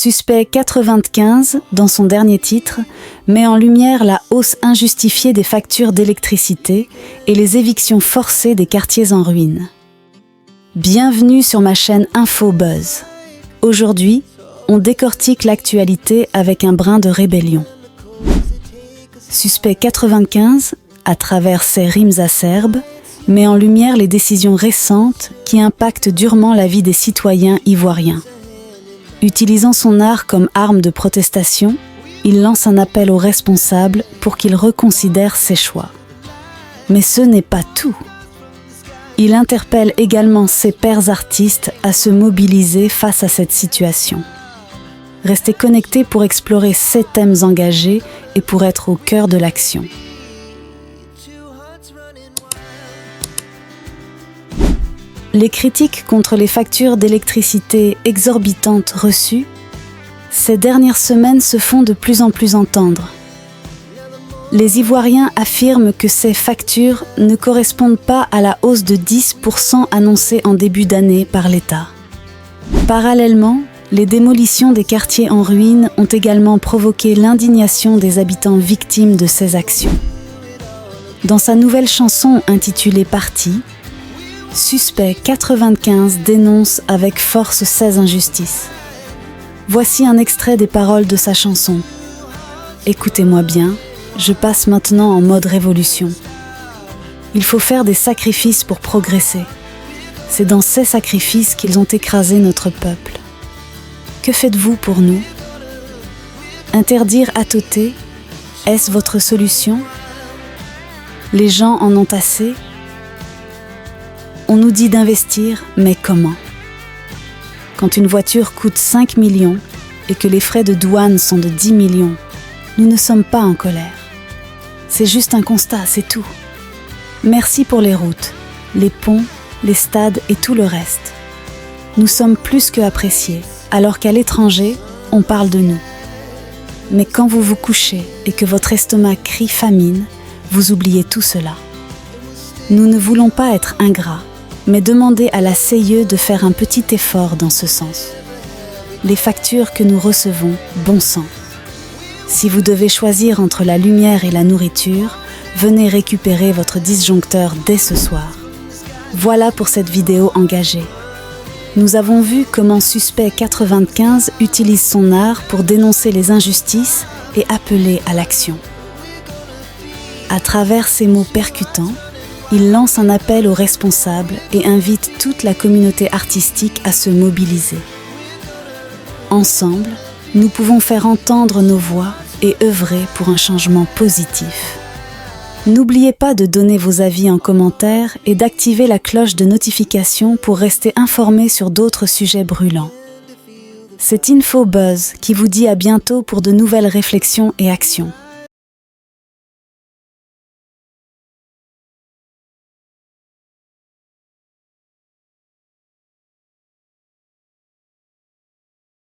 Suspect 95, dans son dernier titre, met en lumière la hausse injustifiée des factures d'électricité et les évictions forcées des quartiers en ruine. Bienvenue sur ma chaîne Info Buzz. Aujourd'hui, on décortique l'actualité avec un brin de rébellion. Suspect 95, à travers ses rimes acerbes, met en lumière les décisions récentes qui impactent durement la vie des citoyens ivoiriens. Utilisant son art comme arme de protestation, il lance un appel aux responsables pour qu'ils reconsidèrent ses choix. Mais ce n'est pas tout. Il interpelle également ses pairs artistes à se mobiliser face à cette situation. Restez connectés pour explorer ces thèmes engagés et pour être au cœur de l'action. Les critiques contre les factures d'électricité exorbitantes reçues, ces dernières semaines se font de plus en plus entendre. Les Ivoiriens affirment que ces factures ne correspondent pas à la hausse de 10% annoncée en début d'année par l'État. Parallèlement, les démolitions des quartiers en ruine ont également provoqué l'indignation des habitants victimes de ces actions. Dans sa nouvelle chanson intitulée Parti, Suspect 95 dénonce avec force ces injustices. Voici un extrait des paroles de sa chanson. Écoutez-moi bien, je passe maintenant en mode révolution. Il faut faire des sacrifices pour progresser. C'est dans ces sacrifices qu'ils ont écrasé notre peuple. Que faites-vous pour nous? Interdire à Toté, est-ce votre solution? Les gens en ont assez? On nous dit d'investir, mais comment? Quand une voiture coûte 5 millions et que les frais de douane sont de 10 millions, nous ne sommes pas en colère. C'est juste un constat, c'est tout. Merci pour les routes, les ponts, les stades et tout le reste. Nous sommes plus que appréciés, alors qu'à l'étranger, on parle de nous. Mais quand vous vous couchez et que votre estomac crie famine, vous oubliez tout cela. Nous ne voulons pas être ingrats, mais demandez à la CIE de faire un petit effort dans ce sens. Les factures que nous recevons, bon sang. Si vous devez choisir entre la lumière et la nourriture, venez récupérer votre disjoncteur dès ce soir. Voilà pour cette vidéo engagée. Nous avons vu comment Suspect 95 utilise son art pour dénoncer les injustices et appeler à l'action. À travers ces mots percutants, il lance un appel aux responsables et invite toute la communauté artistique à se mobiliser. Ensemble, nous pouvons faire entendre nos voix et œuvrer pour un changement positif. N'oubliez pas de donner vos avis en commentaire et d'activer la cloche de notification pour rester informé sur d'autres sujets brûlants. C'est Info Buzz qui vous dit à bientôt pour de nouvelles réflexions et actions.